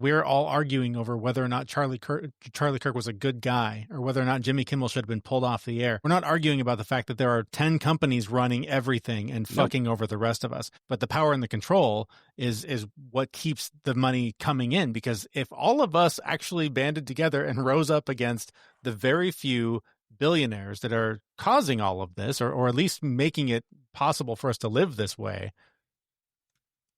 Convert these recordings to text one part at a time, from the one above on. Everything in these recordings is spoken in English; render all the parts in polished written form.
we're all arguing over whether or not Charlie Kirk was a good guy or whether or not Jimmy Kimmel should have been pulled off the air. We're not arguing about the fact that there are 10 companies running everything and fucking over the rest of us. But the power and the control is what keeps the money coming in. Because if all of us actually banded together and rose up against the very few billionaires that are causing all of this, or at least making it possible for us to live this way,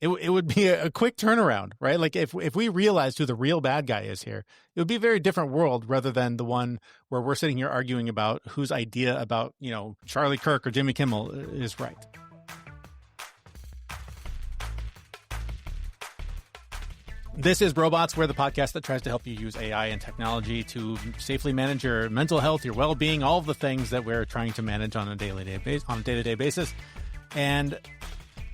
it would be a quick turnaround, right? Like if we realized who the real bad guy is here, it would be a very different world rather than the one where we're sitting here arguing about whose idea about, Charlie Kirk or Jimmy Kimmel is right. This is Robots. We're the podcast that tries to help you use AI and technology to safely manage your mental health, your well-being, all of the things that we're trying to manage on a day-to-day basis. And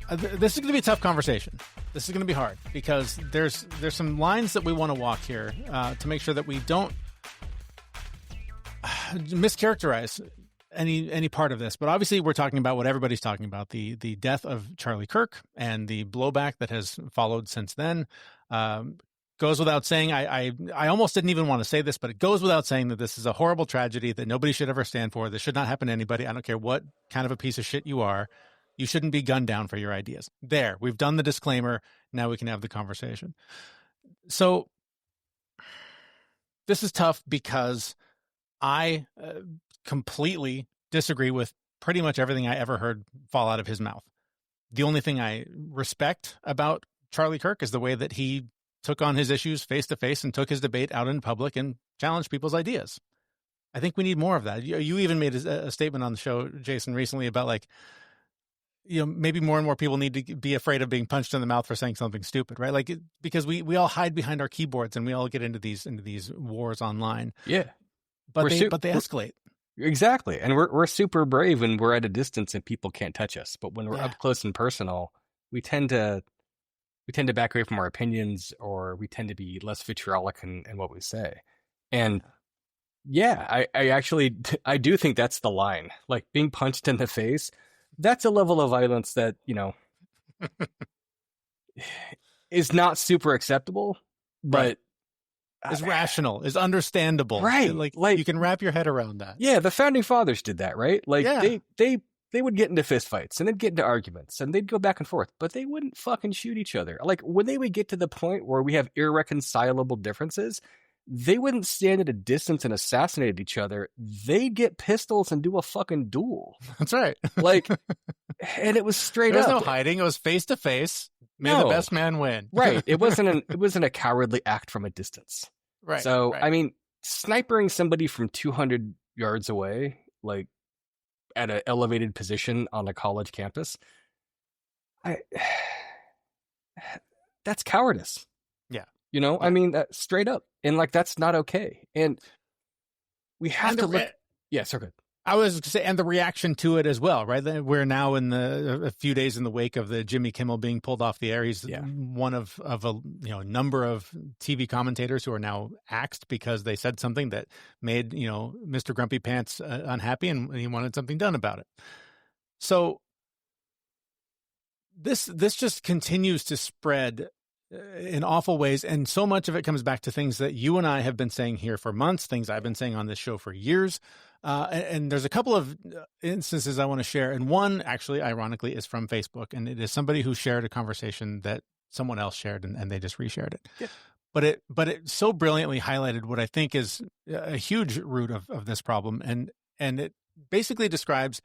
this is going to be a tough conversation. This is going to be hard because there's some lines that we want to walk here to make sure that we don't mischaracterize any part of this. But obviously, we're talking about what everybody's talking about, the death of Charlie Kirk and the blowback that has followed since then. Goes without saying, I almost didn't even want to say this, but it goes without saying that this is a horrible tragedy that nobody should ever stand for. This should not happen to anybody. I don't care what kind of a piece of shit you are. You shouldn't be gunned down for your ideas. There, we've done the disclaimer. Now we can have the conversation. So this is tough because I completely disagree with pretty much everything I ever heard fall out of his mouth. The only thing I respect about Charlie Kirk is the way that he took on his issues face to face and took his debate out in public and challenged people's ideas. I think we need more of that. You even made a statement on the show, Jason, recently about maybe more and more people need to be afraid of being punched in the mouth for saying something stupid, right? Because we all hide behind our keyboards and we all get into these wars online. Yeah. But they escalate. Exactly. And we're super brave when we're at a distance and people can't touch us. But when we're up close and personal, we tend to back away from our opinions, or we tend to be less vitriolic in what we say. And I actually do think that's the line. Like being punched in the face, that's a level of violence that, is not super acceptable, but is rational, is understandable. Right. Like you can wrap your head around that. Yeah. The founding fathers did that, right? They would get into fistfights and they'd get into arguments and they'd go back and forth, but they wouldn't fucking shoot each other. Like when they would get to the point where we have irreconcilable differences, they wouldn't stand at a distance and assassinate each other. They'd get pistols and do a fucking duel. That's right. And it was straight up. There was no hiding. It was face to face. May the best man win. Right. It wasn't a cowardly act from a distance. Right. So, right. I mean, snipering somebody from 200 yards away, like at an elevated position on a college campus, that's cowardice. Yeah. I mean, straight up. And that's not okay. And we have to look. Yeah, so good. I was going to say, and the reaction to it as well, right? We're now in a few days in the wake of the Jimmy Kimmel being pulled off the air. He's one of a number of TV commentators who are now axed because they said something that made Mr. Grumpy Pants unhappy, and he wanted something done about it. So this just continues to spread in awful ways, and so much of it comes back to things that you and I have been saying here for months, things I've been saying on this show for years. And there's a couple of instances I want to share. And one, actually, ironically, is from Facebook. And it is somebody who shared a conversation that someone else shared and they just reshared it. Yeah. But it so brilliantly highlighted what I think is a huge root of this problem. And it basically describes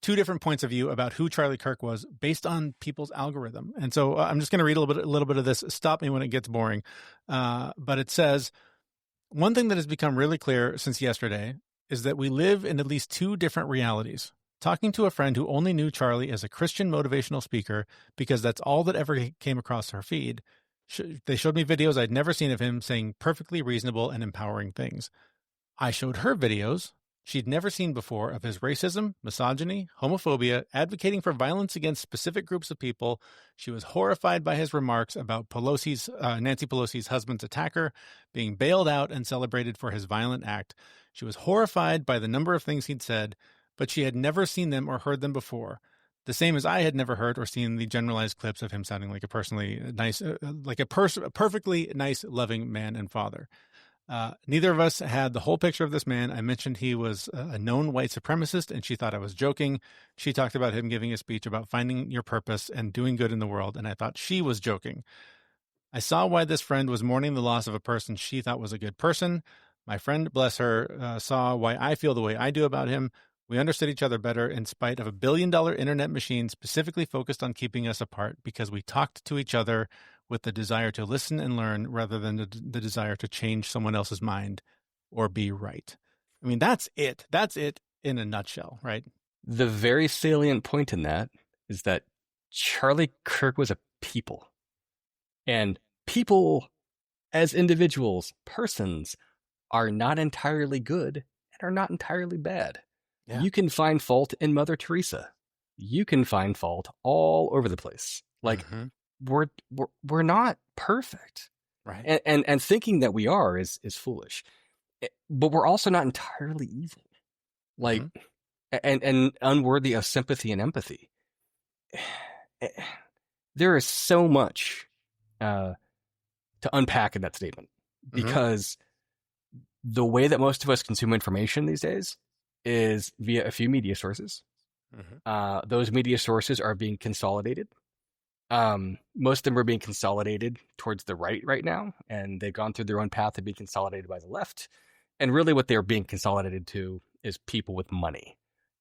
two different points of view about who Charlie Kirk was based on people's algorithm. And so I'm just going to read a little bit of this. Stop me when it gets boring. But it says, one thing that has become really clear since yesterday is that we live in at least two different realities. Talking to a friend who only knew Charlie as a Christian motivational speaker because that's all that ever came across her feed, they showed me videos I'd never seen of him saying perfectly reasonable and empowering things. I showed her videos she'd never seen before of his racism, misogyny, homophobia, advocating for violence against specific groups of people. She was horrified by his remarks about Nancy Pelosi's husband's attacker being bailed out and celebrated for his violent act. She was horrified by the number of things he'd said, but she had never seen them or heard them before. the same as I had never heard or seen the generalized clips of him sounding like a perfectly nice, loving man and father. Neither of us had the whole picture of this man. I mentioned he was a known white supremacist, and she thought I was joking. She talked about him giving a speech about finding your purpose and doing good in the world, and I thought she was joking. I saw why this friend was mourning the loss of a person she thought was a good person. My friend, bless her, saw why I feel the way I do about him. We understood each other better in spite of $1 billion internet machine specifically focused on keeping us apart because we talked to each other with the desire to listen and learn rather than the desire to change someone else's mind or be right. I mean, that's it. That's it in a nutshell, right? The very salient point in that is that Charlie Kirk was a people. And people, as individuals, persons, are not entirely good and are not entirely bad. Yeah. You can find fault in Mother Teresa. You can find fault all over the place. Like, we're not perfect. Right. And thinking that we are is foolish. But we're also not entirely evil. Like, and unworthy of sympathy and empathy. There is so much to unpack in that statement, because the way that most of us consume information these days is via a few media sources. Those media sources are being consolidated. Most of them are being consolidated towards the right now, and they've gone through their own path to be consolidated by the left. And really what they're being consolidated to is people with money.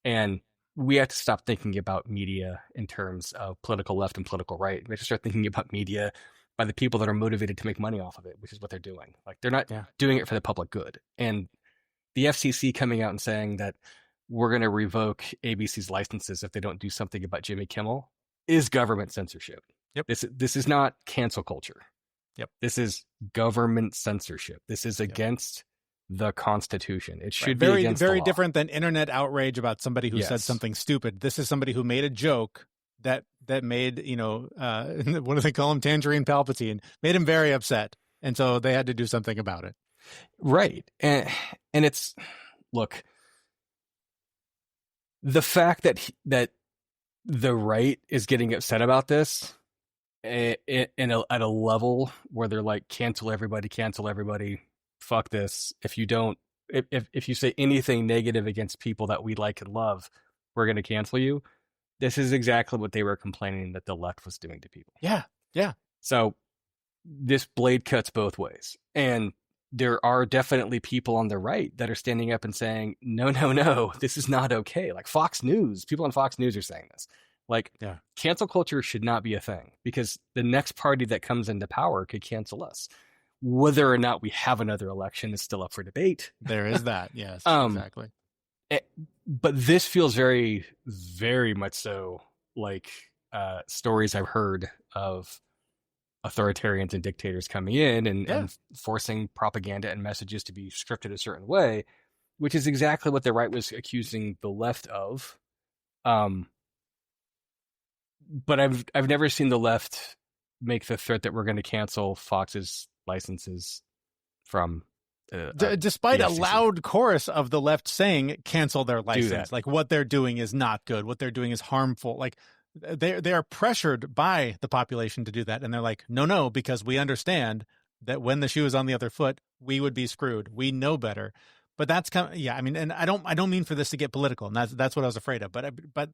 And we have to stop thinking about media in terms of political left and political right. We have to start thinking about media by the people that are motivated to make money off of it, which is what they're doing. Like, they're not doing it for the public good. And the FCC coming out and saying that we're going to revoke ABC's licenses if they don't do something about Jimmy Kimmel is government censorship. Yep. This is not cancel culture. Yep. This is government censorship. This is against the Constitution. It should be very, against very the law. Different than internet outrage about somebody who said something stupid. This is somebody who made a joke that made, what do they call him? Tangerine Palpatine, made him very upset. And so they had to do something about it. Right. And it's, look, the fact that the right is getting upset about this at a level where they're like, cancel everybody, fuck this. If you say anything negative against people that we like and love, we're going to cancel you. This is exactly what they were complaining that the left was doing to people. Yeah. Yeah. So this blade cuts both ways. And there are definitely people on the right that are standing up and saying, no, this is not okay. Like Fox News, people on Fox News are saying this. Like, cancel culture should not be a thing, because the next party that comes into power could cancel us. Whether or not we have another election is still up for debate. There is that. Yes, exactly. But this feels very, very much so like stories I've heard of authoritarians and dictators coming in and forcing propaganda and messages to be scripted a certain way, which is exactly what the right was accusing the left of. But I've never seen the left make the threat that we're going to cancel Fox's licenses from despite a loud chorus of the left saying cancel their license. Like, what they're doing is not good, what they're doing is harmful. Like, they are pressured by the population to do that, and they're like, no, because we understand that when the shoe is on the other foot, we would be screwed. We know better. But that's kind of, I mean, and I don't mean for this to get political, and that's what I was afraid of. But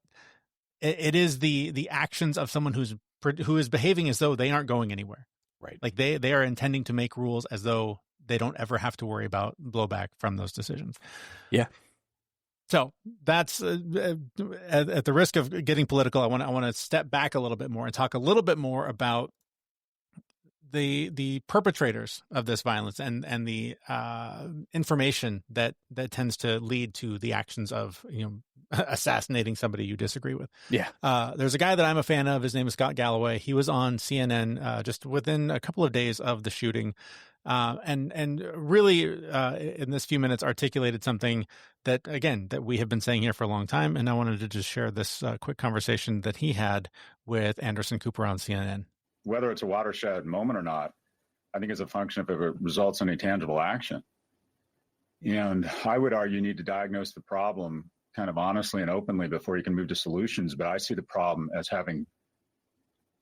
it is the actions of someone who is behaving as though they aren't going anywhere. Right. Like they are intending to make rules as though they don't ever have to worry about blowback from those decisions. Yeah. So that's at the risk of getting political, I want to step back a little bit more and talk a little bit more about the perpetrators of this violence and the information that tends to lead to the actions of assassinating somebody you disagree with. Yeah. There's a guy that I'm a fan of. His name is Scott Galloway. He was on CNN just within a couple of days of the shooting. And really, in this few minutes, articulated something that we have been saying here for a long time. And I wanted to just share this quick conversation that he had with Anderson Cooper on CNN. Whether it's a watershed moment or not, I think is a function of if it results in a tangible action. And I would argue you need to diagnose the problem kind of honestly and openly before you can move to solutions, but I see the problem as having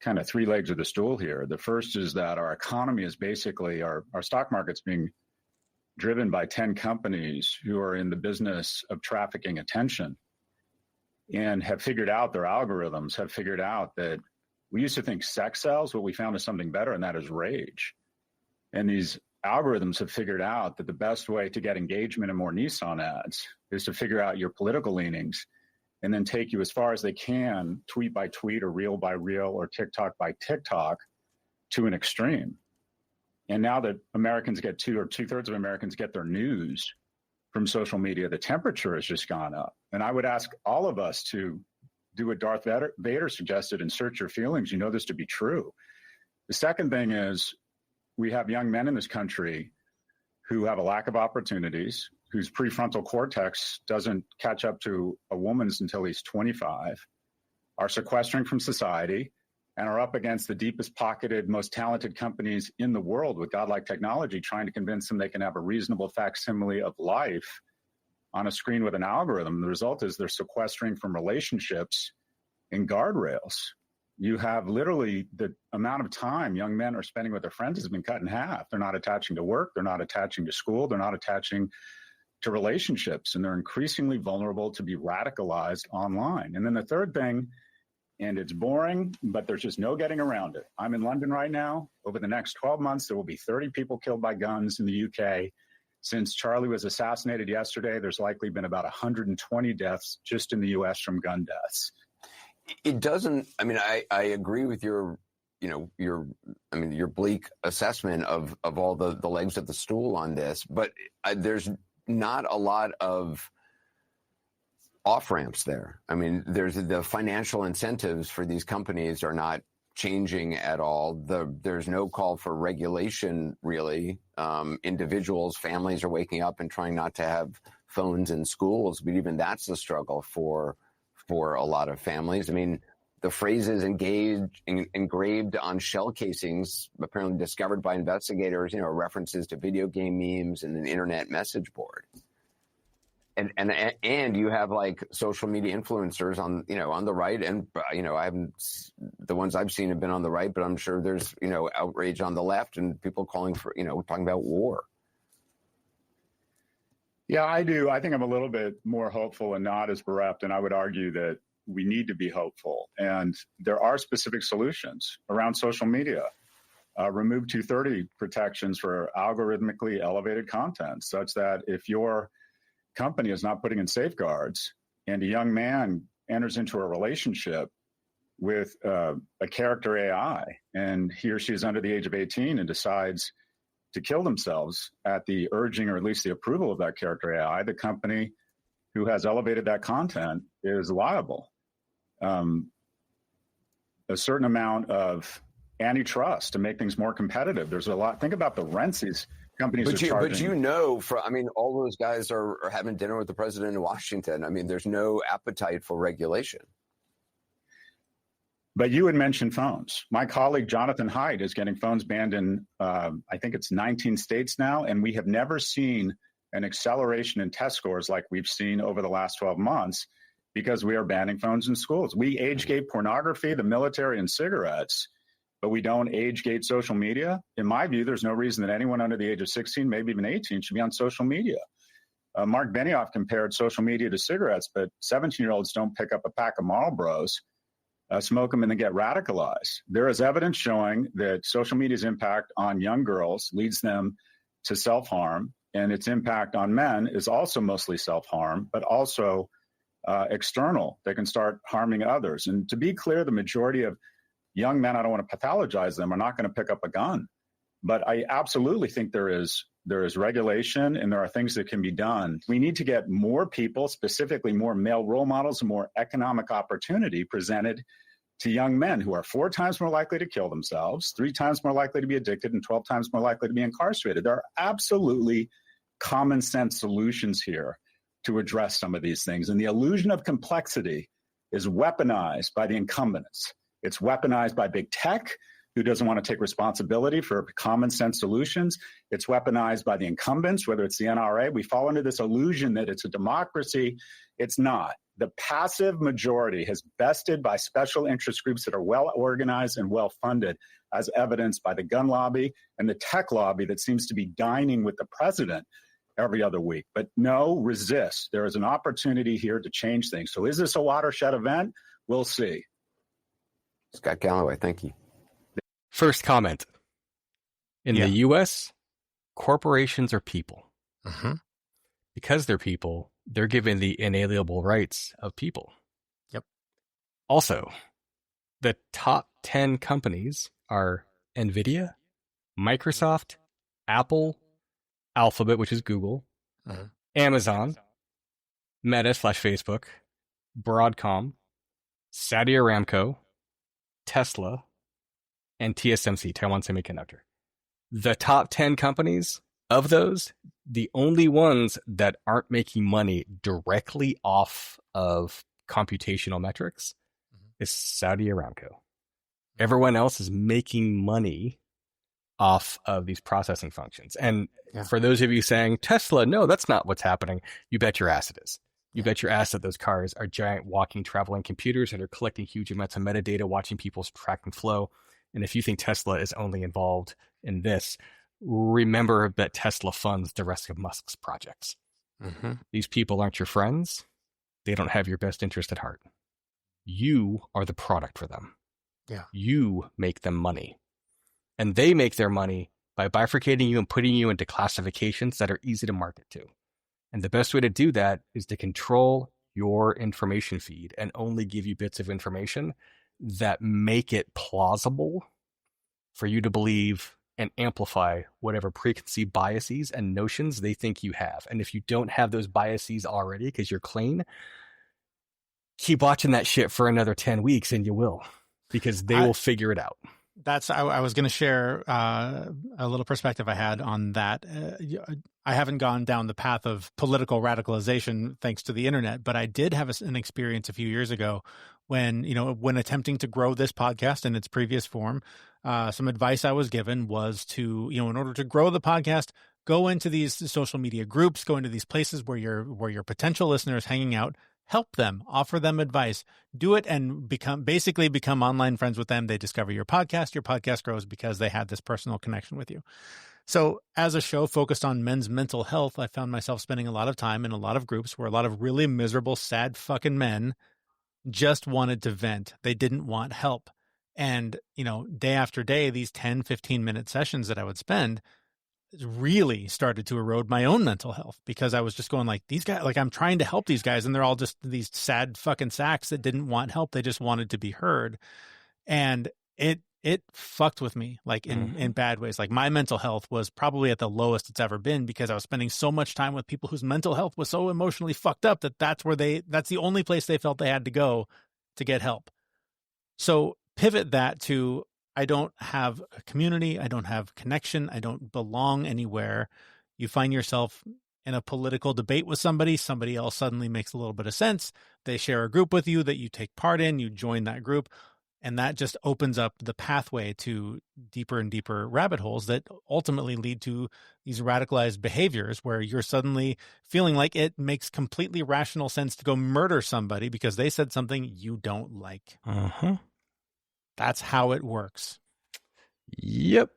kind of three legs of the stool here. The first is that our economy is basically, our stock market's being driven by 10 companies who are in the business of trafficking attention and have figured out, their algorithms have figured out that we used to think sex sells. What we found is something better, and that is rage. And these algorithms have figured out that the best way to get engagement and more Nissan ads is to figure out your political leanings and then take you as far as they can, tweet by tweet or reel by reel or TikTok by TikTok, to an extreme. And now that Americans get two-thirds of Americans get their news from social media, the temperature has just gone up. And I would ask all of us to do what Darth Vader suggested and search your feelings. You know this to be true. The second thing is, we have young men in this country who have a lack of opportunities, whose prefrontal cortex doesn't catch up to a woman's until he's 25, are sequestering from society, and are up against the deepest pocketed, most talented companies in the world with godlike technology, trying to convince them they can have a reasonable facsimile of life on a screen with an algorithm. The result is they're sequestering from relationships and guardrails. You have literally the amount of time young men are spending with their friends has been cut in half. They're not attaching to work. They're not attaching to school. They're not attaching to relationships. And they're increasingly vulnerable to be radicalized online. And then the third thing, and it's boring, but there's just no getting around it. I'm in London right now. Over the next 12 months, there will be 30 people killed by guns in the UK. Since Charlie was assassinated yesterday, there's likely been about 120 deaths just in the US from gun deaths. It doesn't, I mean, I agree with your bleak assessment of all the legs of the stool on this, but there's not a lot of off-ramps there. I mean, there's the financial incentives for these companies are not changing at all. There's no call for regulation, really. Individuals, families are waking up and trying not to have phones in schools, but even that's a struggle for a lot of families. I mean, the phrases engraved on shell casings, apparently discovered by investigators, references to video game memes and an internet message board. And you have like social media influencers on the right, and the ones I've seen have been on the right, but I'm sure there's outrage on the left and people calling for talking about war. Yeah, I do. I think I'm a little bit more hopeful and not as bereft, and I would argue that we need to be hopeful. And there are specific solutions around social media. Remove 230 protections for algorithmically elevated content, such that if your company is not putting in safeguards and a young man enters into a relationship with a character AI, and he or she is under the age of 18 and decides to kill themselves at the urging or at least the approval of that character AI, the company who has elevated that content is liable. A certain amount of antitrust to make things more competitive. There's a lot. Think about the rents these companies are charging. But all those guys are having dinner with the president in Washington. I mean, there's no appetite for regulation. But you had mentioned phones. My colleague, Jonathan Haidt, is getting phones banned in, I think it's 19 states now. And we have never seen an acceleration in test scores like we've seen over the last 12 months because we are banning phones in schools. We age gate pornography, the military, and cigarettes, but we don't age gate social media. In my view, there's no reason that anyone under the age of 16, maybe even 18, should be on social media. Mark Benioff compared social media to cigarettes, but 17-year-olds don't pick up a pack of Marlboros, smoke them, and then get radicalized. There is evidence showing that social media's impact on young girls leads them to self-harm, and its impact on men is also mostly self-harm, but also external. They can start harming others. And to be clear, the majority of young men, I don't want to pathologize them, are not going to pick up a gun. But I absolutely think there is regulation and there are things that can be done. We need to get more people, specifically more male role models and more economic opportunity presented to young men who are 4 times more likely to kill themselves, 3 times more likely to be addicted, and 12 times more likely to be incarcerated. There are absolutely common sense solutions here to address some of these things. And the illusion of complexity is weaponized by the incumbents. It's weaponized by big tech, who doesn't want to take responsibility for common sense solutions. It's weaponized by the incumbents, whether it's the NRA. We fall into this illusion that it's a democracy. It's not. The passive majority has bested by special interest groups that are well organized and well funded, as evidenced by the gun lobby and the tech lobby that seems to be dining with the president every other week. But no, resist. There is an opportunity here to change things. So is this a watershed event? We'll see. Scott Galloway, thank you. First comment. In the U.S., corporations are people. Mm-hmm. Because they're people, they're given the inalienable rights of people. Yep. Also, the top 10 companies are NVIDIA, Microsoft, Apple, Alphabet, which is Google, Amazon, Meta/Facebook, Broadcom, Saudi Aramco, Tesla, and TSMC, Taiwan Semiconductor. The top 10 companies, of those, the only ones that aren't making money directly off of computational metrics is Saudi Aramco. Everyone else is making money off of these processing functions. And for those of you saying, Tesla, no, that's not what's happening, you bet your ass it is. You bet your ass that those cars are giant walking, traveling computers that are collecting huge amounts of metadata, watching people's tracking flow. And if you think Tesla is only involved in this, remember that Tesla funds the rest of Musk's projects. Mm-hmm. These people aren't your friends. They don't have your best interest at heart. You are the product for them. Yeah. You make them money. And they make their money by bifurcating you and putting you into classifications that are easy to market to. And the best way to do that is to control your information feed and only give you bits of information that make it plausible for you to believe and amplify whatever preconceived biases and notions they think you have. And if you don't have those biases already because you're clean, keep watching that shit for another 10 weeks and you will, because they will figure it out. I was going to share a little perspective I had on that. I haven't gone down the path of political radicalization thanks to the internet, but I did have an experience a few years ago when attempting to grow this podcast in its previous form. Some advice I was given was to, in order to grow the podcast, go into these social media groups, go into these places where your potential listeners hanging out, help them, offer them advice, do it and become online friends with them. They discover your podcast grows because they had this personal connection with you. So as a show focused on men's mental health, I found myself spending a lot of time in a lot of groups where a lot of really miserable, sad fucking men just wanted to vent. They didn't want help. And, day after day, these 10, 15-minute sessions that I would spend really started to erode my own mental health, because I was just going like, these guys, like I'm trying to help these guys and they're all just these sad fucking sacks that didn't want help. They just wanted to be heard. And it fucked with me like in bad ways. Like my mental health was probably at the lowest it's ever been because I was spending so much time with people whose mental health was so emotionally fucked up that's the only place they felt they had to go to get help. So pivot that to, I don't have a community. I don't have connection. I don't belong anywhere. You find yourself in a political debate with somebody else suddenly makes a little bit of sense. They share a group with you that you take part in, you join that group, and that just opens up the pathway to deeper and deeper rabbit holes that ultimately lead to these radicalized behaviors where you're suddenly feeling like it makes completely rational sense to go murder somebody because they said something you don't like. That's how it works. Yep.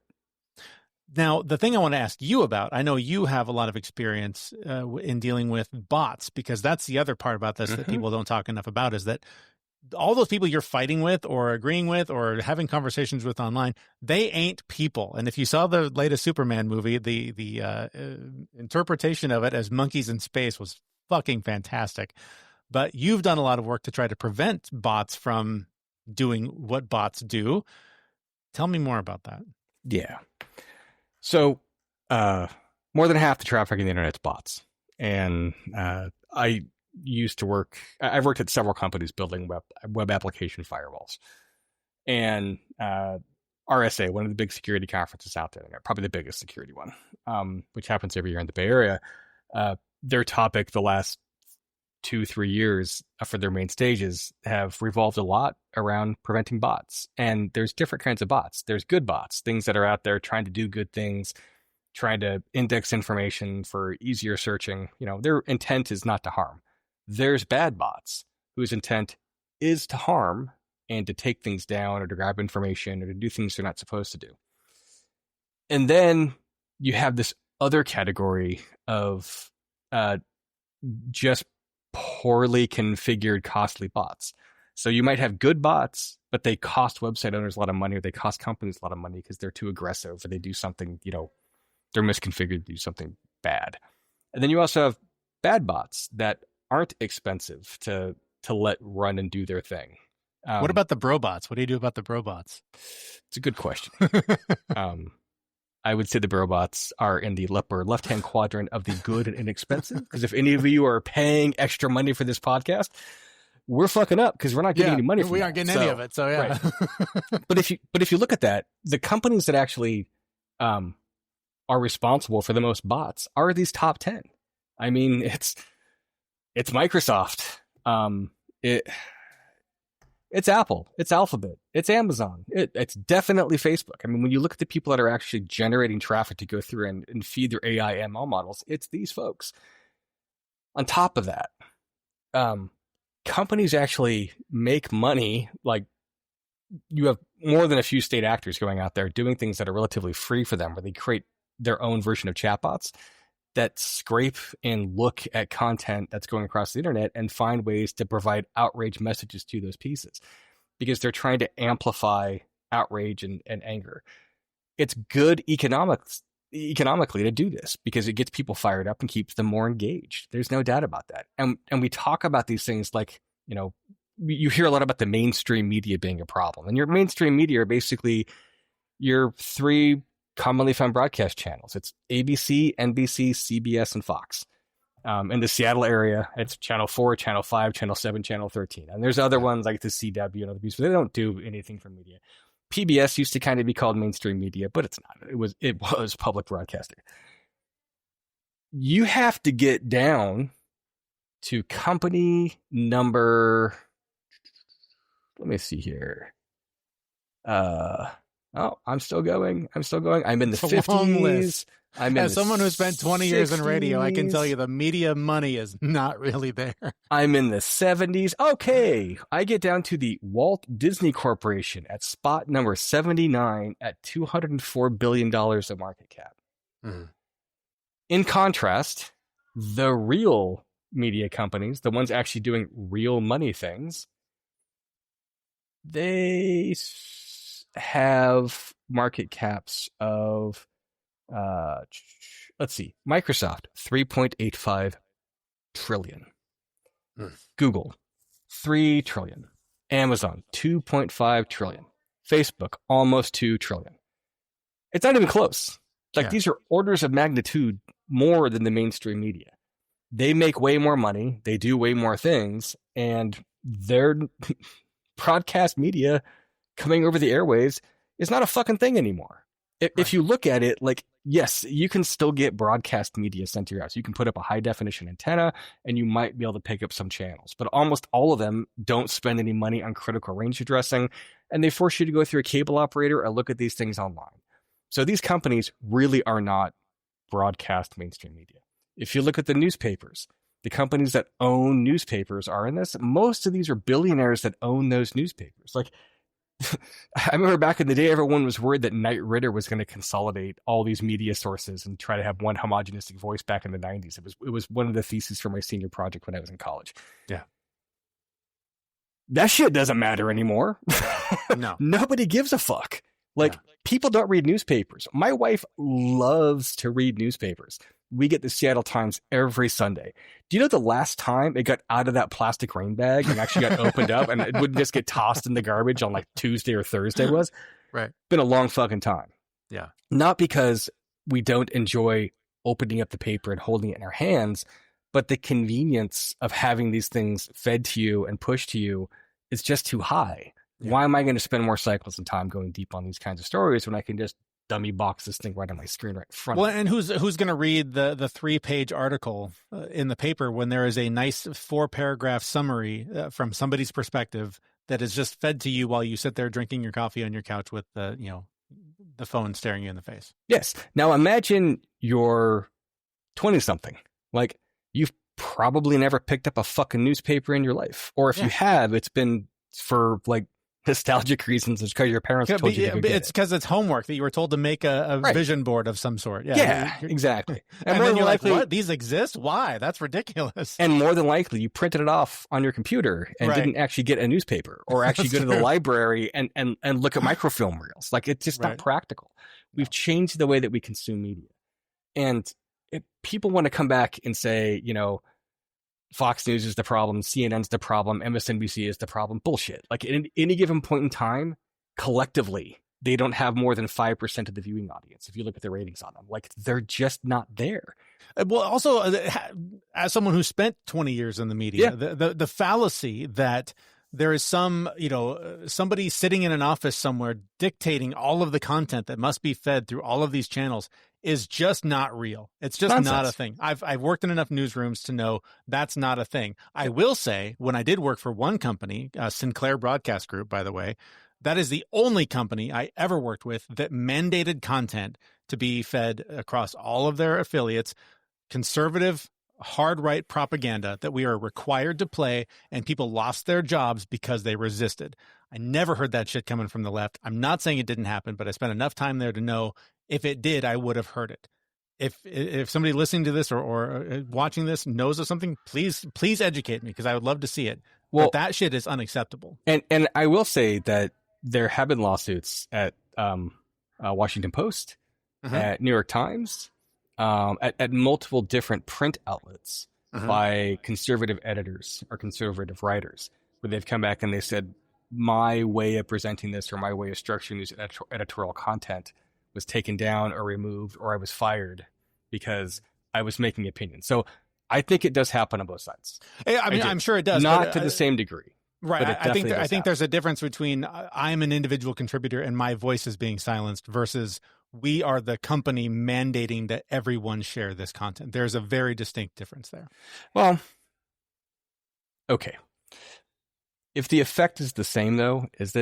Now, the thing I want to ask you about, I know you have a lot of experience in dealing with bots, because that's the other part about this that people don't talk enough about, is that all those people you're fighting with or agreeing with or having conversations with online, they ain't people. And if you saw the latest Superman movie, the interpretation of it as monkeys in space was fucking fantastic. But you've done a lot of work to try to prevent bots from doing what bots do. Tell me more about that. Yeah. So more than half the traffic in the internet's bots. And I've worked at several companies building web application firewalls. And RSA, one of the big security conferences out there, probably the biggest security one, which happens every year in the Bay Area, their topic the last 2-3 years for their main stages have revolved a lot around preventing bots. And there's different kinds of bots. There's good bots, things that are out there trying to do good things, trying to index information for easier searching. Their intent is not to harm. There's bad bots whose intent is to harm and to take things down or to grab information or to do things they're not supposed to do. And then you have this other category of just poorly configured, costly bots. So you might have good bots, but they cost website owners a lot of money, or they cost companies a lot of money because they're too aggressive, or they do something, they're misconfigured to do something bad. And then you also have bad bots that aren't expensive to let run and do their thing. What about the bro bots? What do you do about the bro bots? It's a good question. I would say the bro bots are in the upper left-hand quadrant of the good and inexpensive. Because if any of you are paying extra money for this podcast, we're fucking up because we're not getting any money from it. We aren't getting any of it. So yeah. Right. But if you look at that, the companies that actually are responsible for the most bots are these top 10. I mean, it's Microsoft. It's Apple, it's Alphabet, it's Amazon, it's definitely Facebook. I mean, when you look at the people that are actually generating traffic to go through and feed their AI ML models, it's these folks. On top of that, companies actually make money. Like, you have more than a few state actors going out there doing things that are relatively free for them, where they create their own version of chatbots that scrape and look at content that's going across the internet and find ways to provide outrage messages to those pieces, because they're trying to amplify outrage and anger. It's good economically to do this because it gets people fired up and keeps them more engaged. There's no doubt about that. And we talk about these things like, you hear a lot about the mainstream media being a problem. And your mainstream media are basically your three commonly found broadcast channels. It's ABC, NBC, CBS, and Fox. In the Seattle area, it's Channel 4, Channel 5, Channel 7, Channel 13. And there's other ones like the CW and other pieces, but they don't do anything for media. PBS used to kind of be called mainstream media, but it's not. It was public broadcasting. You have to get down to company number, let me see here. I'm still going. I'm in the 50s. As someone who spent 20 years in radio, I can tell you the media money is not really there. I'm in the 70s. Okay. I get down to the Walt Disney Corporation at spot number 79 at $204 billion of market cap. Mm-hmm. In contrast, the real media companies, the ones actually doing real money things, they have market caps of, let's see, Microsoft, 3.85 trillion. Google, 3 trillion. Amazon, 2.5 trillion. Facebook, almost 2 trillion. It's not even close. These are orders of magnitude more than the mainstream media. They make way more money. They do way more things. And their broadcast media coming over the airwaves is not a fucking thing anymore. If you look at it, yes, you can still get broadcast media sent to your house. You can put up a high definition antenna and you might be able to pick up some channels, but almost all of them don't spend any money on critical range addressing, and they force you to go through a cable operator or look at these things online. So these companies really are not broadcast mainstream media. If you look at the newspapers, the companies that own newspapers are in this. Most of these are billionaires that own those newspapers. I remember back in the day, everyone was worried that Knight Ridder was going to consolidate all these media sources and try to have one homogenistic voice back in the 90s. It was one of the theses for my senior project when I was in college. Yeah. That shit doesn't matter anymore. No. Nobody gives a fuck. People don't read newspapers. My wife loves to read newspapers. We get the Seattle Times every Sunday. Do you know the last time it got out of that plastic rain bag and actually got opened up and it wouldn't just get tossed in the garbage on Tuesday or Thursday was? Right. Been a long fucking time. Yeah. Not because we don't enjoy opening up the paper and holding it in our hands, but the convenience of having these things fed to you and pushed to you is just too high. Yeah. Why am I going to spend more cycles and time going deep on these kinds of stories when I can just dummy box this thing right on my screen right in front. Well, and who's going to read the 3-page article in the paper when there is a nice 4-paragraph summary from somebody's perspective that is just fed to you while you sit there drinking your coffee on your couch with the phone staring you in the face? Yes. Now imagine you're 20-something. Like, you've probably never picked up a fucking newspaper in your life. Or if you have, it's been for like nostalgic reasons. It's because your parents told you to go get it's because it's homework that you were told to make a vision board of some sort. Yeah, exactly. And then you're like, what? These exist? Why? That's ridiculous. And more than likely, you printed it off on your computer and didn't actually get a newspaper or actually go to the library and look at microfilm reels. Like, it's just not practical. We've changed the way that we consume media. And if people want to come back and say, Fox News is the problem, CNN's the problem, MSNBC is the problem. Bullshit. Like, at any given point in time, collectively, they don't have more than 5% of the viewing audience. If you look at the ratings on them, like, they're just not there. Well, also, as someone who spent 20 years in the media, the fallacy that there is some, somebody sitting in an office somewhere dictating all of the content that must be fed through all of these channels is just not real. It's just not a thing. I've worked in enough newsrooms to know that's not a thing. I will say, when I did work for one company, Sinclair Broadcast Group, by the way, that is the only company I ever worked with that mandated content to be fed across all of their affiliates, conservative, hard-right propaganda that we are required to play, and people lost their jobs because they resisted. I never heard that shit coming from the left. I'm not saying it didn't happen, but I spent enough time there to know if it did, I would have heard it. If somebody listening to this or watching this knows of something, please educate me, because I would love to see it. Well, but that shit is unacceptable. And I will say that there have been lawsuits at Washington Post, at New York Times, at multiple different print outlets by conservative editors or conservative writers, where they've come back and they said, my way of presenting this or my way of structuring this editorial content was taken down or removed, or I was fired because I was making opinions. So I think it does happen on both sides. I mean, I'm sure it does. Not to the same degree. Right. I think there's a difference between I'm an individual contributor and my voice is being silenced versus we are the company mandating that everyone share this content. There's a very distinct difference there. Well, okay. If the effect is the same, though, if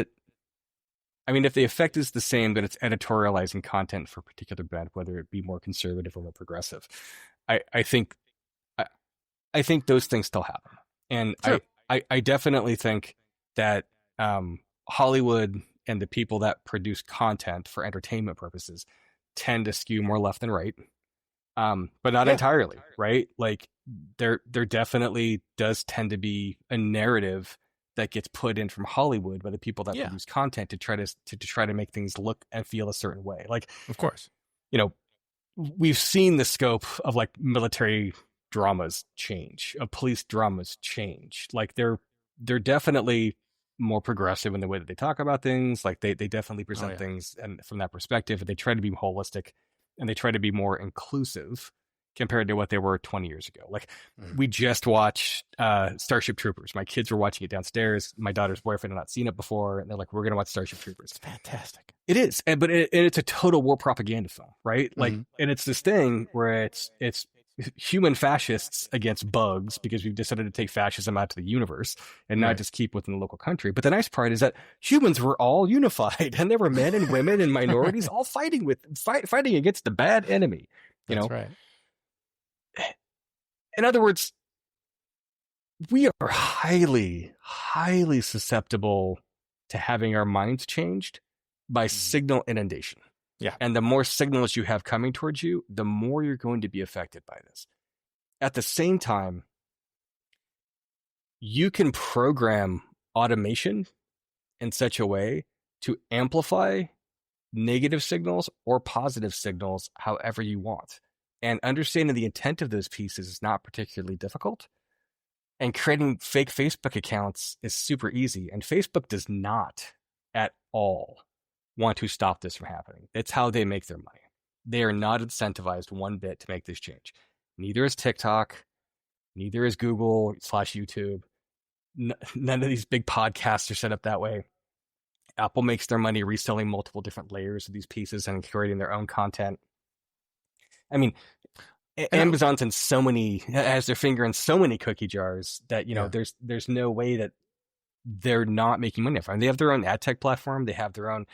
the effect is the same, that it's editorializing content for a particular bent, whether it be more conservative or more progressive, I think those things still happen. And sure. I definitely think that Hollywood and the people that produce content for entertainment purposes tend to skew more left than right, but not entirely, right? Like, there definitely does tend to be a narrative that gets put in from Hollywood by the people that produce content to try to make things look and feel a certain way. Like, of course, we've seen the scope of like military dramas change, of police dramas change. Like, they're definitely more progressive in the way that they talk about things. Like, they definitely present things and from that perspective, they try to be holistic and they try to be more inclusive compared to what they were 20 years ago. Like, we just watched Starship Troopers. My kids were watching it downstairs. My daughter's boyfriend had not seen it before, and they're like, we're going to watch Starship Troopers. It's fantastic. It is. But it's a total war propaganda film, right? Like, and it's this thing where it's human fascists against bugs, because we've decided to take fascism out to the universe and not just keep within the local country. But the nice part is that humans were all unified, and there were men and women and minorities all fighting against the bad enemy. That's right. In other words, we are highly, highly susceptible to having our minds changed by signal inundation. Yeah. And the more signals you have coming towards you, the more you're going to be affected by this. At the same time, you can program automation in such a way to amplify negative signals or positive signals however you want. And understanding the intent of those pieces is not particularly difficult. And creating fake Facebook accounts is super easy. And Facebook does not at all want to stop this from happening. It's how they make their money. They are not incentivized one bit to make this change. Neither is TikTok. Neither is Google /YouTube. None of these big podcasts are set up that way. Apple makes their money reselling multiple different layers of these pieces and creating their own content. I mean, Amazon's in so many, has their finger in so many cookie jars that, there's no way that they're not making money from it. They have their own ad tech platform. They have their own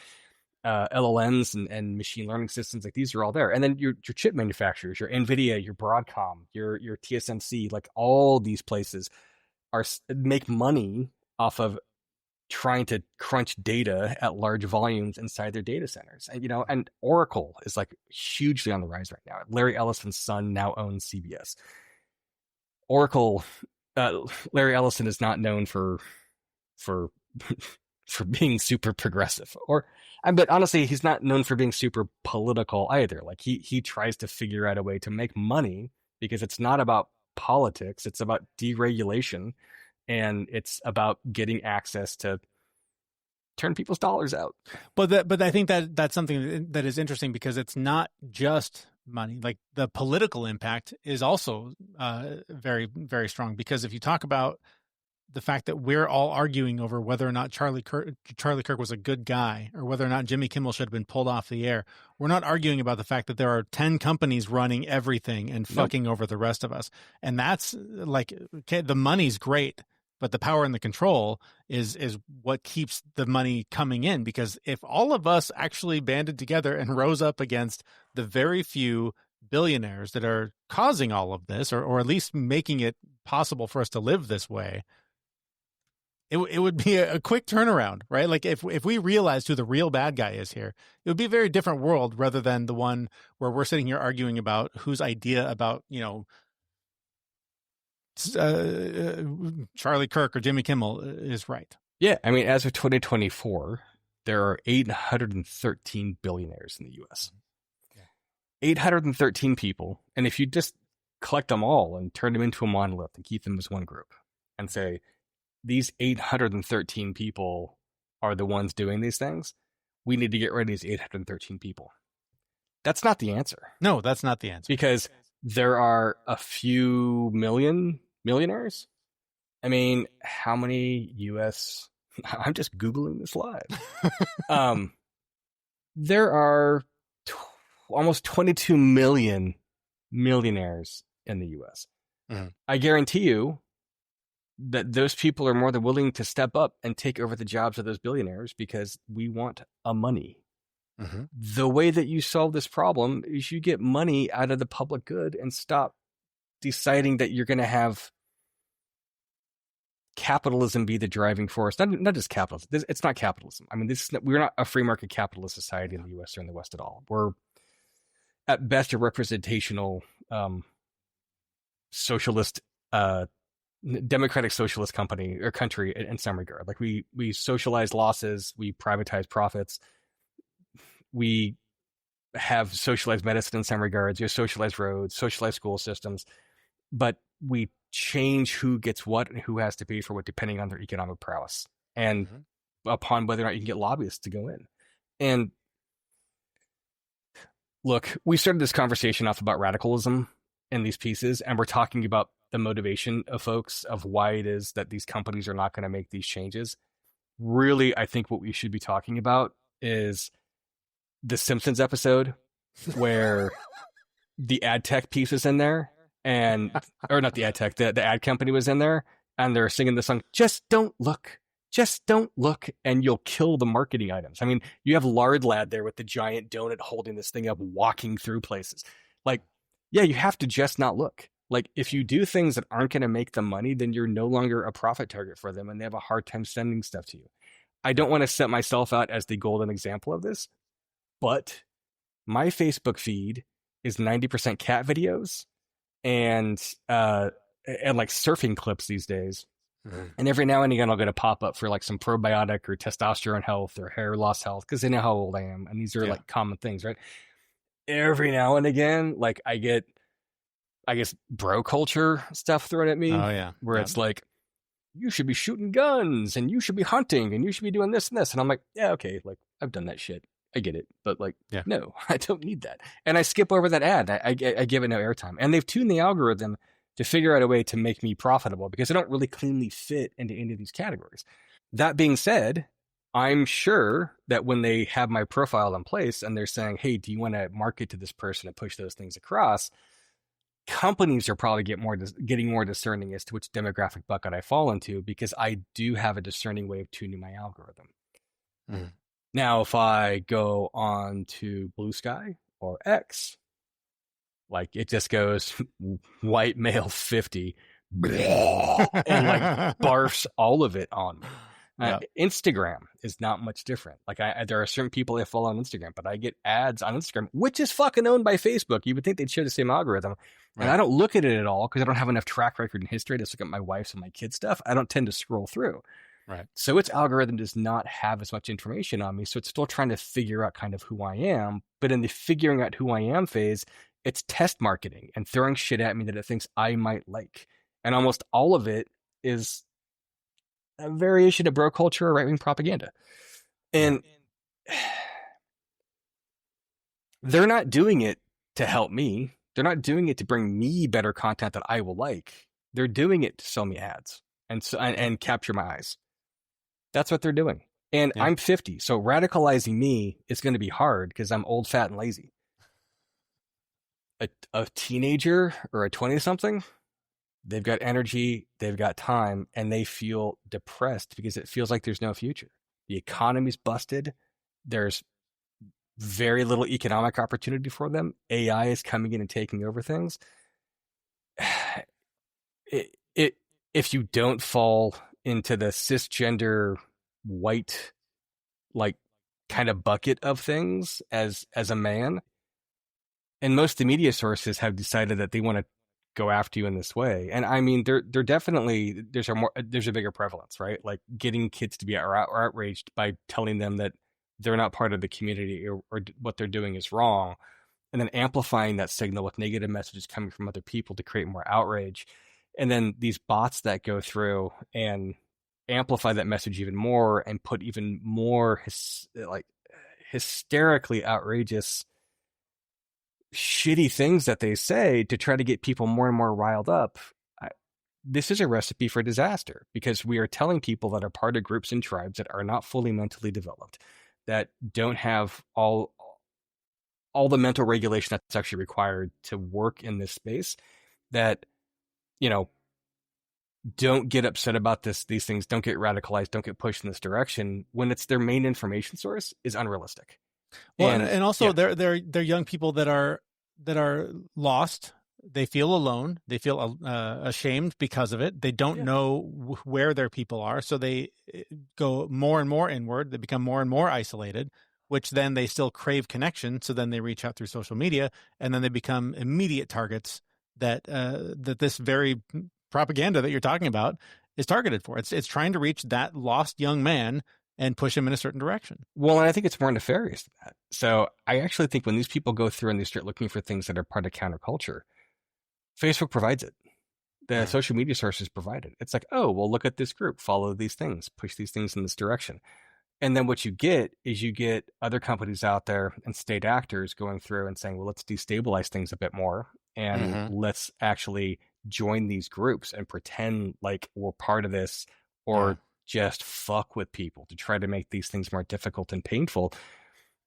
LLMs and machine learning systems. Like, these are all there. And then your chip manufacturers, your NVIDIA, your Broadcom, your TSMC, like all these places make money off of trying to crunch data at large volumes inside their data centers. And, and Oracle is like hugely on the rise right now. Larry Ellison's son now owns CBS. Oracle, Larry Ellison is not known for being super progressive, but honestly, he's not known for being super political either. Like, he tries to figure out a way to make money, because it's not about politics. It's about deregulation, and it's about getting access to turn people's dollars out. But I think that's something that is interesting, because it's not just money. Like, the political impact is also very, very strong, because if you talk about the fact that we're all arguing over whether or not Charlie Kirk was a good guy, or whether or not Jimmy Kimmel should have been pulled off the air, we're not arguing about the fact that there are 10 companies running everything and fucking over the rest of us. And that's like, okay, the money's great, but the power and the control is what keeps the money coming in. Because if all of us actually banded together and rose up against the very few billionaires that are causing all of this, or at least making it possible for us to live this way, it would be a quick turnaround, right? Like, if we realized who the real bad guy is here, it would be a very different world, rather than the one where we're sitting here arguing about whose idea about, Charlie Kirk or Jimmy Kimmel is right. Yeah. I mean, as of 2024, there are 813 billionaires in the US. Yeah. 813 people. And if you just collect them all and turn them into a monolith and keep them as one group and say, these 813 people are the ones doing these things, we need to get rid of these 813 people. That's not the answer. No, that's not the answer. Because there are a few millionaires. I mean, how many US... I'm just Googling this live. There are almost 22 million millionaires in the US. Mm-hmm. I guarantee you that those people are more than willing to step up and take over the jobs of those billionaires, because we want a money. Mm-hmm. The way that you solve this problem is you get money out of the public good and stop deciding that you're going to have capitalism be the driving force. Not just capitalism. It's not capitalism. I mean, we're not a free market capitalist society in the US or in the West at all. We're at best a representational socialist, democratic socialist company or country in some regard. Like, we socialize losses, we privatize profits, we have socialized medicine in some regards, you have socialized roads, socialized school systems, but we change who gets what and who has to pay for what depending on their economic prowess and upon whether or not you can get lobbyists to go in. And look, we started this conversation off about radicalism in these pieces, and we're talking about the motivation of folks of why it is that these companies are not going to make these changes. Really, I think what we should be talking about is the Simpsons episode where the ad tech piece is in there, or not the ad tech, the ad company was in there, and they're singing the song, "Just don't look, and you'll kill the marketing items." I mean, you have Lard Lad there with the giant donut holding this thing up, walking through places. Like, yeah, you have to just not look. Like, if you do things that aren't going to make them money, then you're no longer a profit target for them, and they have a hard time sending stuff to you. I don't want to set myself out as the golden example of this, but my Facebook feed is 90% cat videos and like surfing clips these days. Mm-hmm. And every now and again, I'll get a pop-up for like some probiotic or testosterone health or hair loss health, because they know how old I am. And these are like common things, right? Every now and again, like, I get, I guess, bro culture stuff thrown at me. Oh, yeah. Where it's like, you should be shooting guns and you should be hunting and you should be doing this and this. And I'm like, yeah, okay. Like, I've done that shit. I get it. But like, no, I don't need that. And I skip over that ad. I give it no airtime. And they've tuned the algorithm to figure out a way to make me profitable, because I don't really cleanly fit into any of these categories. That being said, I'm sure that when they have my profile in place and they're saying, hey, do you want to market to this person and push those things across? Companies are probably getting more discerning as to which demographic bucket I fall into, because I do have a discerning way of tuning my algorithm. Mm. Now, if I go on to Blue Sky or X, like it just goes white male 50 and like barfs all of it on me. Instagram is not much different. Like there are certain people I follow on Instagram, but I get ads on Instagram, which is fucking owned by Facebook. You would think they'd share the same algorithm. And I don't look at it at all because I don't have enough track record and history to look at my wife's and my kids' stuff. I don't tend to scroll through. Right. So its algorithm does not have as much information on me. So it's still trying to figure out kind of who I am. But in the figuring out who I am phase, it's test marketing and throwing shit at me that it thinks I might like. And almost all of it is a variation of bro culture or right-wing propaganda. And they're not doing it to help me. They're not doing it to bring me better content that I will like. They're doing it to sell me ads and capture my eyes. That's what they're doing. And I'm 50, so radicalizing me is going to be hard because I'm old, fat, and lazy. A teenager or a 20-something, they've got energy, they've got time, and they feel depressed because it feels like there's no future. The economy's busted. There's very little economic opportunity for them. AI is coming in and taking over things. If you don't fall into the cisgender white, like, kind of bucket of things as a man, and most of the media sources have decided that they want to go after you in this way. And I mean, they're definitely, there's a bigger prevalence, right? Like getting kids to be outraged by telling them that they're not part of the community or what they're doing is wrong. And then amplifying that signal with negative messages coming from other people to create more outrage. And then these bots that go through and amplify that message even more and put even more hysterically outrageous shitty things that they say to try to get people more and more riled up. This is a recipe for disaster because we are telling people that are part of groups and tribes that are not fully mentally developed, that don't have all the mental regulation that's actually required to work in this space, that, you know, don't get upset about these things, don't get radicalized, don't get pushed in this direction when it's their main information source is unrealistic. Well, and also they're young people that are lost. They feel alone. They feel ashamed because of it. They don't know where their people are, so they go more and more inward. They become more and more isolated, which then they still crave connection. So then they reach out through social media, and then they become immediate targets that this very propaganda that you're talking about is targeted for. It's trying to reach that lost young man and push him in a certain direction. Well, and I think it's more nefarious than that. So I actually think when these people go through and they start looking for things that are part of counterculture, Facebook provides it. The social media sources provide it. It's like, oh, well, look at this group, follow these things, push these things in this direction. And then what you get is you get other companies out there and state actors going through and saying, well, let's destabilize things a bit more. And let's actually join these groups and pretend like we're part of this, or just fuck with people to try to make these things more difficult and painful,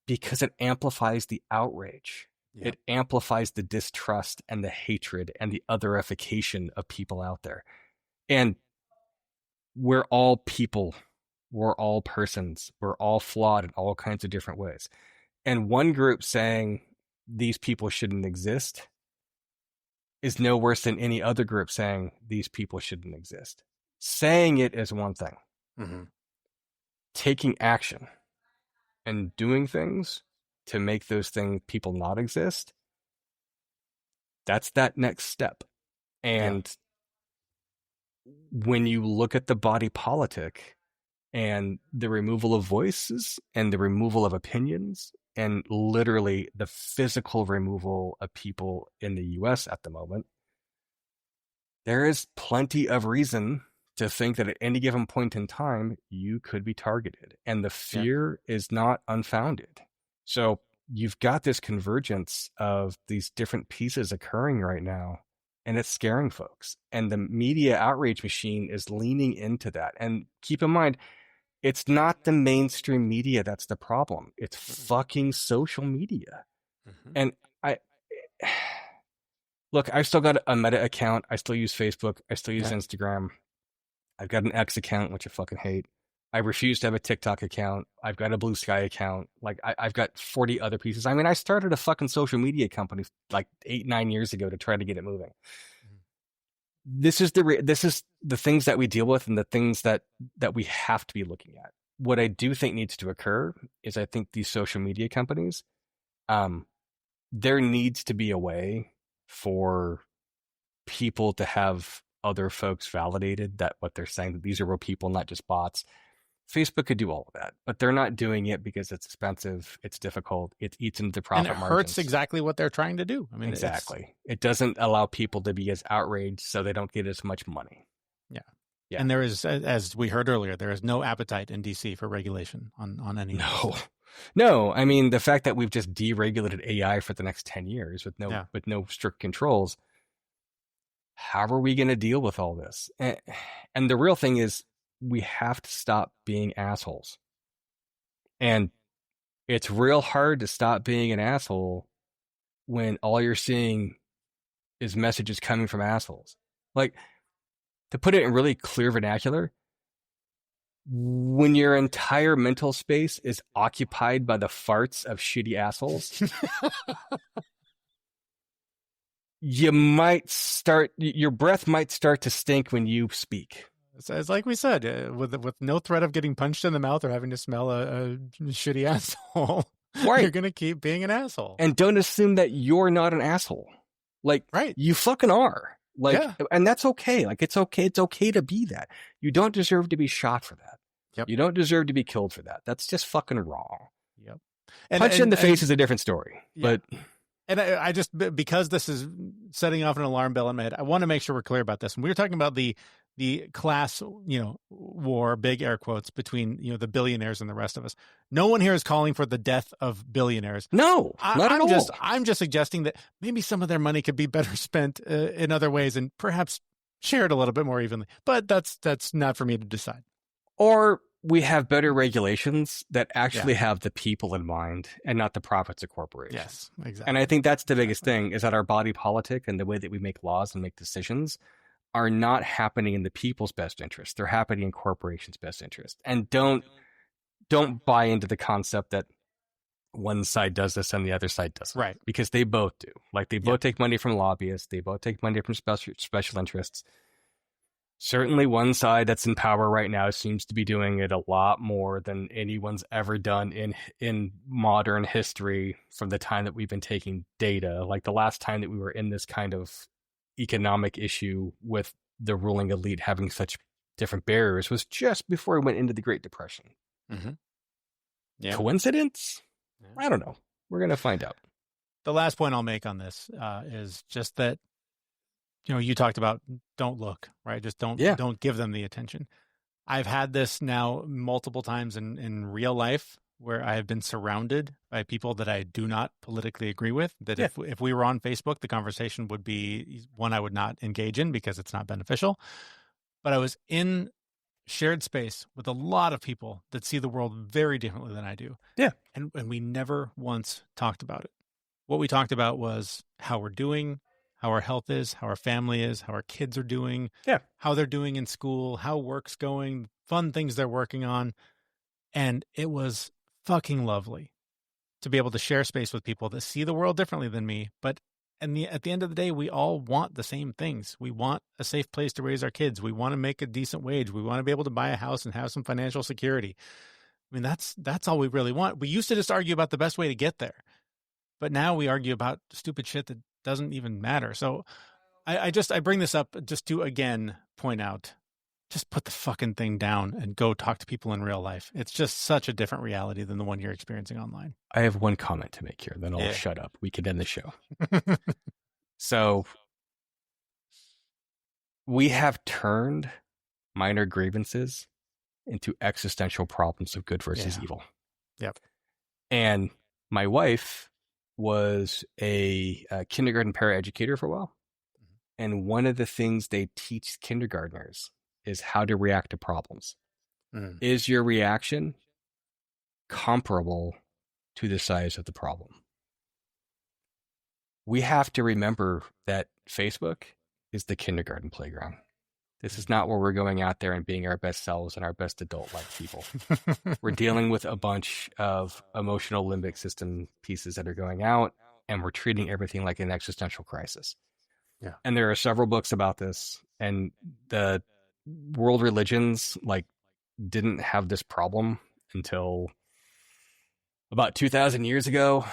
because it amplifies the outrage. It amplifies the distrust and the hatred and the otherification of people out there. And we're all people. We're all persons. We're all flawed in all kinds of different ways. And one group saying these people shouldn't exist is no worse than any other group saying these people shouldn't exist. Saying it is one thing. Taking action and doing things to make those people not exist, that's that next step. And when you look at the body politic and the removal of voices and the removal of opinions and literally the physical removal of people in the US at the moment, there is plenty of reason to think that at any given point in time, you could be targeted. And the fear is not unfounded. So you've got this convergence of these different pieces occurring right now, and it's scaring folks. And the media outrage machine is leaning into that. And keep in mind, It's not the mainstream media that's the problem. It's fucking social media. Mm-hmm. And look, I've still got a Meta account. I still use Facebook. I still use Instagram. I've got an X account, which I fucking hate. I refuse to have a TikTok account. I've got a Blue Sky account. Like I've got 40 other pieces. I mean, I started a fucking social media company like 8-9 years ago to try to get it moving. This is the things that we deal with and the things that we have to be looking at. What I do think needs to occur is I think these social media companies, there needs to be a way for people to have other folks validated that what they're saying, that these are real people, not just bots. Facebook could do all of that, but they're not doing it because it's expensive, it's difficult, it eats into the profit margins. And it hurts exactly what they're trying to do. I mean, exactly. It doesn't allow people to be as outraged, so they don't get as much money. Yeah. And there is, as we heard earlier, there is no appetite in DC for regulation on any. No. I mean, the fact that we've just deregulated AI for the next 10 years with no strict controls. How are we going to deal with all this? And the real thing is, we have to stop being assholes. And it's real hard to stop being an asshole when all you're seeing is messages coming from assholes. Like, to put it in really clear vernacular, when your entire mental space is occupied by the farts of shitty assholes, your breath might start to stink when you speak. It's like we said, with no threat of getting punched in the mouth or having to smell a shitty asshole, right. You're going to keep being an asshole. And don't assume that you're not an asshole. Like, right. You fucking are. Like, and that's okay. Like, it's okay. It's okay to be that. You don't deserve to be shot for that. Yep. You don't deserve to be killed for that. That's just fucking wrong. Yep. Punch in the face is a different story. Yeah. But... And I just, because this is setting off an alarm bell in my head, I want to make sure we're clear about this. And we were talking about the class, war, big air quotes, between, the billionaires and the rest of us. No one here is calling for the death of billionaires. No, not at all. I'm just suggesting that maybe some of their money could be better spent in other ways and perhaps shared a little bit more evenly. But that's not for me to decide. Or we have better regulations that actually have the people in mind and not the profits of corporations. Yes, exactly. And I think that's the biggest thing, is that our body politic and the way that we make laws and make decisions are not happening in the people's best interest. They're happening in corporations' best interest. And don't buy into the concept that one side does this and the other side doesn't. Right. Because they both do. Like, they both take money from lobbyists. They both take money from special interests. Certainly one side that's in power right now seems to be doing it a lot more than anyone's ever done in modern history from the time that we've been taking data. Like, the last time that we were in this kind of economic issue with the ruling elite having such different barriers was just before we went into the Great Depression. Mm-hmm. Yeah. Coincidence? Yeah. I don't know. We're going to find out. The last point I'll make on this is just that, you talked about don't look, right? Just don't give them the attention. I've had this now multiple times in real life where I have been surrounded by people that I do not politically agree with, that if we were on Facebook, the conversation would be one I would not engage in because it's not beneficial. But I was in shared space with a lot of people that see the world very differently than I do. Yeah. And we never once talked about it. What we talked about was how we're doing, how our health is, how our family is, how our kids are doing, how they're doing in school, how work's going, fun things they're working on. And it was fucking lovely to be able to share space with people that see the world differently than me. But at the end of the day, we all want the same things. We want a safe place to raise our kids. We want to make a decent wage. We want to be able to buy a house and have some financial security. I mean, that's all we really want. We used to just argue about the best way to get there. But now we argue about stupid shit that doesn't even matter. So I bring this up just to, again, point out, just put the fucking thing down and go talk to people in real life. It's just such a different reality than the one you're experiencing online. I have one comment to make here, then I'll shut up. We could end the show. So we have turned minor grievances into existential problems of good versus evil. Yep. And my wife was a kindergarten paraeducator for a while. And one of the things they teach kindergartners is how to react to problems. Is your reaction comparable to the size of the problem? We have to remember that Facebook is the kindergarten playground. This is not where we're going out there and being our best selves and our best adult-like people. We're dealing with a bunch of emotional limbic system pieces that are going out, and we're treating everything like an existential crisis. Yeah. And there are several books about this, and the world religions didn't have this problem until about 2,000 years ago,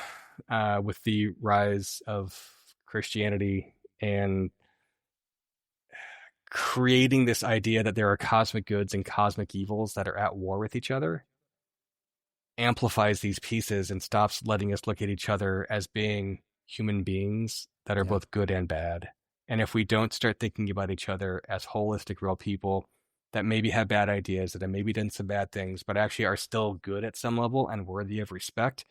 with the rise of Christianity and creating this idea that there are cosmic goods and cosmic evils that are at war with each other, amplifies these pieces and stops letting us look at each other as being human beings that are both good and bad. And if we don't start thinking about each other as holistic, real people that maybe have bad ideas, that have maybe done some bad things, but actually are still good at some level and worthy of respect,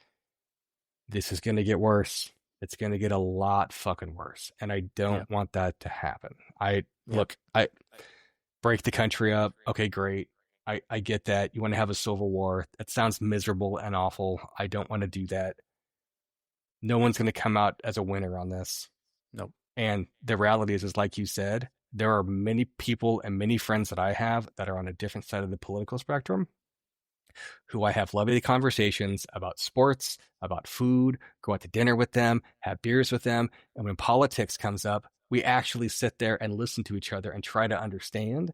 this is going to get worse. It's going to get a lot fucking worse. And I don't want that to happen. I break the country up. Okay, great. I get that. You want to have a civil war. That sounds miserable and awful. I don't want to do that. No one's going to come out as a winner on this. Nope. And the reality is like you said, there are many people and many friends that I have that are on a different side of the political spectrum who I have lovely conversations about sports, about food, go out to dinner with them, have beers with them. And when politics comes up, we actually sit there and listen to each other and try to understand.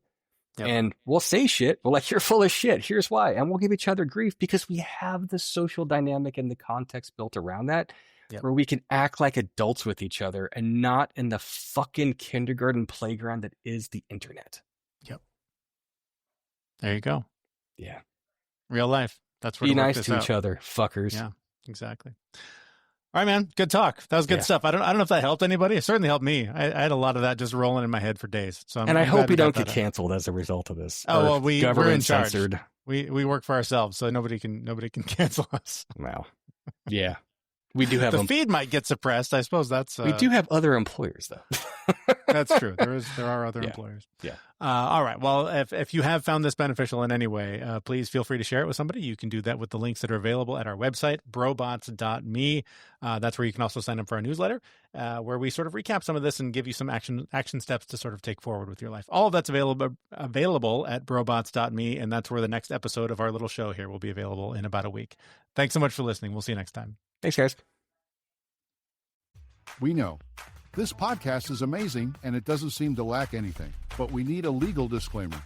Yep. And we'll say shit. We're like, you're full of shit. Here's why. And we'll give each other grief because we have the social dynamic and the context built around that, where we can act like adults with each other and not in the fucking kindergarten playground that is the internet. Yep. There you go. Yeah. Real life. That's where be nice to each other, fuckers. Yeah, exactly. All right, man. Good talk. That was good stuff. I don't know if that helped anybody. It certainly helped me. I had a lot of that just rolling in my head for days. So I hope we don't get canceled as a result of this. Oh well, we're in charge. Censored. We work for ourselves, so nobody can cancel us. Wow. Yeah. We do have the feed might get suppressed. I suppose that's we do have other employers though. That's true. There are other employers. Yeah. All right. Well, if you have found this beneficial in any way, please feel free to share it with somebody. You can do that with the links that are available at our website, brobots.me. That's where you can also sign up for our newsletter, where we sort of recap some of this and give you some action steps to sort of take forward with your life. All of that's available at brobots.me, and that's where the next episode of our little show here will be available in about a week. Thanks so much for listening. We'll see you next time. Thanks, guys. We know this podcast is amazing and it doesn't seem to lack anything, but we need a legal disclaimer.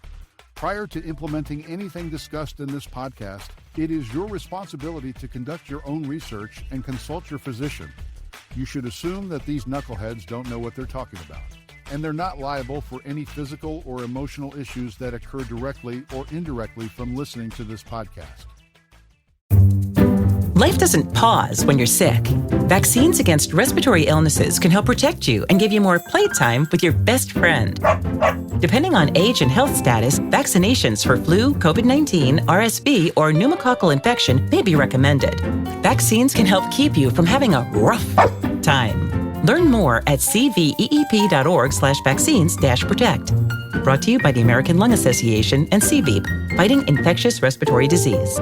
Prior to implementing anything discussed in this podcast, it is your responsibility to conduct your own research and consult your physician. You should assume that these knuckleheads don't know what they're talking about, and they're not liable for any physical or emotional issues that occur directly or indirectly from listening to this podcast. Life doesn't pause when you're sick. Vaccines against respiratory illnesses can help protect you and give you more playtime with your best friend. Depending on age and health status, vaccinations for flu, COVID-19, RSV, or pneumococcal infection may be recommended. Vaccines can help keep you from having a rough time. Learn more at cveep.org/vaccines-protect. Brought to you by the American Lung Association and CVEEP, fighting infectious respiratory disease.